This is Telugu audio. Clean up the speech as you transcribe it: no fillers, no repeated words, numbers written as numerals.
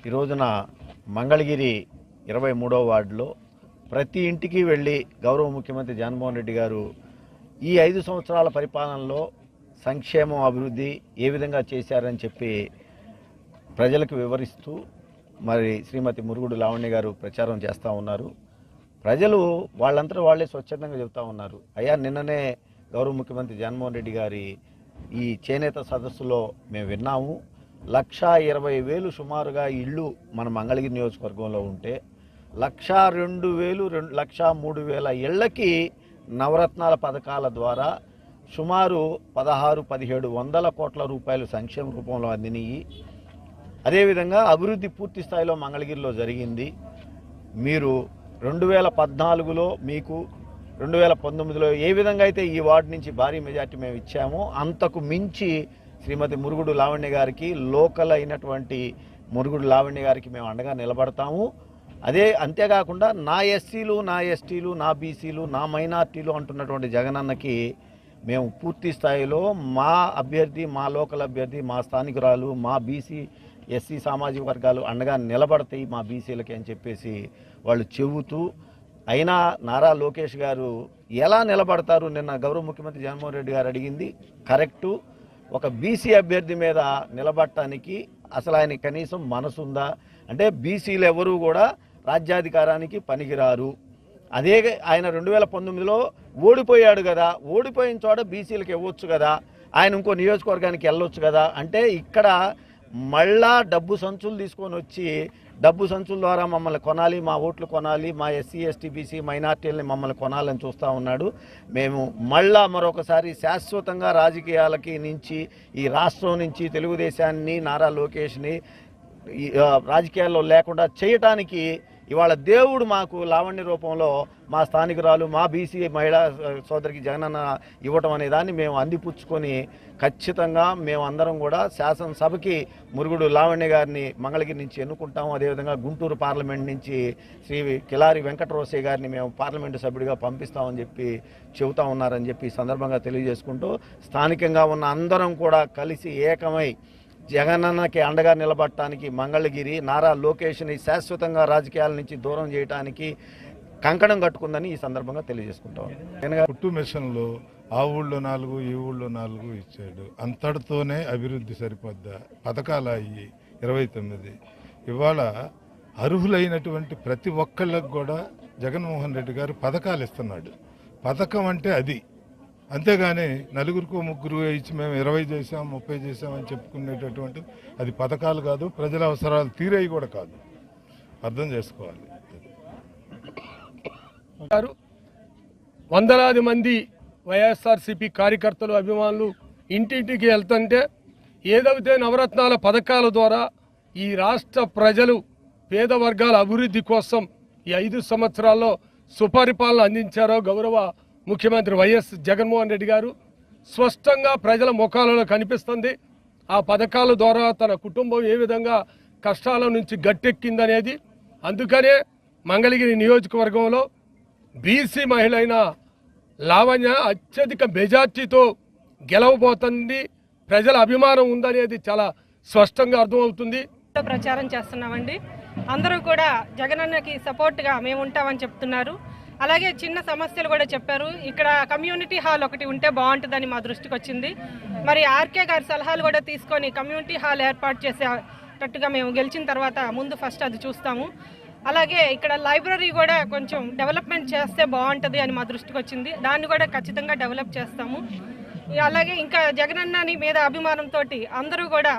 ఈ రోజున మంగళగిరి 23వ వార్డులో ప్రతి ఇంటికి వెళ్ళి గౌరవ ముఖ్యమంత్రి జగన్మోహన్ రెడ్డి గారు ఈ 5 సంవత్సరాల పరిపాలనలో సంక్షేమం అభివృద్ధి ఏ విధంగా చేశారని చెప్పి ప్రజలకు వివరిస్తూ మరి శ్రీమతి మురుగుడు లావణ్య గారు ప్రచారం చేస్తూ ఉన్నారు. ప్రజలు వాళ్ళంతా వాళ్ళే స్వచ్ఛందంగా చెబుతూ ఉన్నారు. అయ్యా నిన్ననే గౌరవ ముఖ్యమంత్రి జగన్మోహన్ రెడ్డి గారి ఈ చేనేత సదస్సులో మేము విన్నాము. 1,20,000 సుమారుగా ఇళ్ళు మన మంగళగిరి నియోజకవర్గంలో ఉంటే 1,02,000 1,03,000 ఇళ్లకి నవరత్నాల పథకాల ద్వారా సుమారు 16-1700 కోట్ల రూపాయలు సంక్షేమ రూపంలో అందినాయి. అదేవిధంగా అభివృద్ధి పూర్తి స్థాయిలో మంగళగిరిలో జరిగింది. మీరు 2014లో మీకు 2019లో ఏ విధంగా అయితే ఈ వార్డు నుంచి భారీ మెజార్టీ మేము ఇచ్చామో అంతకు మించి శ్రీమతి మురుగుడు లావణ్య గారికి లోకల్ అయినటువంటి మురుగుడు లావణ్య గారికి మేము అండగా నిలబడతాము. అంతేకాకుండా నా ఎస్సీలు, నా ఎస్టీలు, నా బీసీలు, నా మైనార్టీలు అంటున్నటువంటి జగనన్నకి మేము పూర్తి స్థాయిలో మా అభ్యర్థి, మా లోకల్ అభ్యర్థి, మా స్థానికురాలు, మా బీసీ ఎస్సీ సామాజిక వర్గాలు అండగా నిలబడతాయి మా బీసీలకి అని చెప్పేసి వాళ్ళు చెబుతూ, అయినా నారా లోకేష్ గారు ఎలా నిలబడతారు? నిన్న గౌరవ ముఖ్యమంత్రి జగన్మోహన్ రెడ్డి గారు అడిగింది కరెక్టు. ఒక బీసీ అభ్యర్థి మీద నిలబడటానికి అసలు ఆయన కనీసం మనసుందా అంటే బీసీలు ఎవరూ కూడా రాజ్యాధికారానికి పనికిరారు. అదే ఆయన 2019లో ఓడిపోయాడు కదా, ఓడిపోయిన చోట బీసీలకు ఇవ్వచ్చు కదా, ఆయన ఇంకో నియోజకవర్గానికి వెళ్ళొచ్చు కదా. అంటే ఇక్కడ మళ్ళా డబ్బు సంచులు తీసుకొని వచ్చి డబ్బు సంచుల ద్వారా మమ్మల్ని కొనాలి, మా ఓట్లు కొనాలి, మా ఎస్సీ ఎస్టీ బీసీ మైనార్టీలని మమ్మల్ని కొనాలని చూస్తూ ఉన్నాడు. మేము మళ్ళా మరొకసారి శాశ్వతంగా రాజకీయాలకి నుంచి ఈ రాష్ట్రం నుంచి తెలుగుదేశాన్ని, నారా లోకేష్ని రాజకీయాల్లో లేకుండా చేయటానికి ఇవాళ దేవుడు మాకు లావణ్య రూపంలో మా స్థానికురాలు, మా బీసీ మహిళా సోదరికి జగనన్న ఇవ్వటం అనే దాన్ని మేము అందిపుచ్చుకొని ఖచ్చితంగా మేము అందరం కూడా శాసనసభకి మురుగుడు లావణ్య గారిని మంగళగిరి నుంచి ఎన్నుకుంటాము. అదేవిధంగా గుంటూరు పార్లమెంట్ నుంచి శ్రీ కిలారి వెంకటరోసయ్య గారిని మేము పార్లమెంటు సభ్యుడిగా పంపిస్తామని చెప్పి చెబుతా ఉన్నారని చెప్పి ఈ సందర్భంగా తెలియజేసుకుంటూ, స్థానికంగా ఉన్న అందరం కూడా కలిసి ఏకమై జగనన్నకి అండగా నిలబడటానికి మంగళగిరి నారా లోకేష్ని శాశ్వతంగా రాజకీయాల నుంచి దూరం చేయడానికి కంకణం కట్టుకుందని ఈ సందర్భంగా తెలియజేసుకుంటాం. పుట్టు మిషన్లో ఆ ఊళ్ళో 4 ఈ ఊళ్ళో 4 ఇచ్చాడు. అంతటితోనే అభివృద్ధి సరిపోద్దా? పథకాలు అయ్యి 29 ఇవాళ అర్హులైనటువంటి ప్రతి ఒక్కళ్ళకు కూడా జగన్మోహన్ రెడ్డి గారు పథకాలు ఇస్తున్నాడు. పథకం అంటే అంతేగాని నలుగురికో ముగ్గురు ఇచ్చి మేము 20 చేసాం 30 చేసామని చెప్పుకునేటటువంటి అది పథకాలు కాదు, ప్రజల అవసరాలు తీరేవి కూడా కాదు. అర్థం చేసుకోవాలి. వందలాది మంది వైఎస్ఆర్సీపీ కార్యకర్తలు అభిమానులు ఇంటింటికి వెళ్తుంటే ఏదైతే నవరత్నాల పథకాల ద్వారా ఈ రాష్ట్ర ప్రజలు పేద వర్గాల అభివృద్ధి కోసం ఈ 5 సంవత్సరాల్లో సుపరిపాలన అందించారో గౌరవ ముఖ్యమంత్రి వైఎస్ జగన్మోహన్ రెడ్డి గారు స్పష్టంగా ప్రజల ముఖాలలో కనిపిస్తుంది. ఆ పథకాల ద్వారా తన కుటుంబం ఏ విధంగా కష్టాల నుంచి గట్టెక్కిందనేది. అందుకనే మంగళగిరి నియోజకవర్గంలో బీసీ మహిళ అయిన లావణ్య అత్యధిక మెజార్టీతో గెలవబోతుంది. ప్రజల అభిమానం ఉందనేది చాలా స్పష్టంగా అర్థమవుతుంది. ప్రచారం చేస్తున్నామండి. అందరూ కూడా జగనన్నకి సపోర్ట్గా మేము ఉంటామని చెప్తున్నారు. అలాగే చిన్న సమస్యలు కూడా చెప్పారు. ఇక్కడ కమ్యూనిటీ హాల్ ఒకటి ఉంటే బాగుంటుందని మా దృష్టికి వచ్చింది. మరి ఆర్కే గారి సలహాలు కూడా తీసుకొని కమ్యూనిటీ హాల్ ఏర్పాటు చేసేటట్టుగా మేము గెలిచిన తర్వాత ముందు ఫస్ట్ అది చూస్తాము. అలాగే ఇక్కడ లైబ్రరీ కూడా కొంచెం డెవలప్మెంట్ చేస్తే బాగుంటుంది అని మా దృష్టికి వచ్చింది. దాన్ని కూడా ఖచ్చితంగా డెవలప్ చేస్తాము. అలాగే ఇంకా జగనన్న మీద అభిమానంతో అందరూ కూడా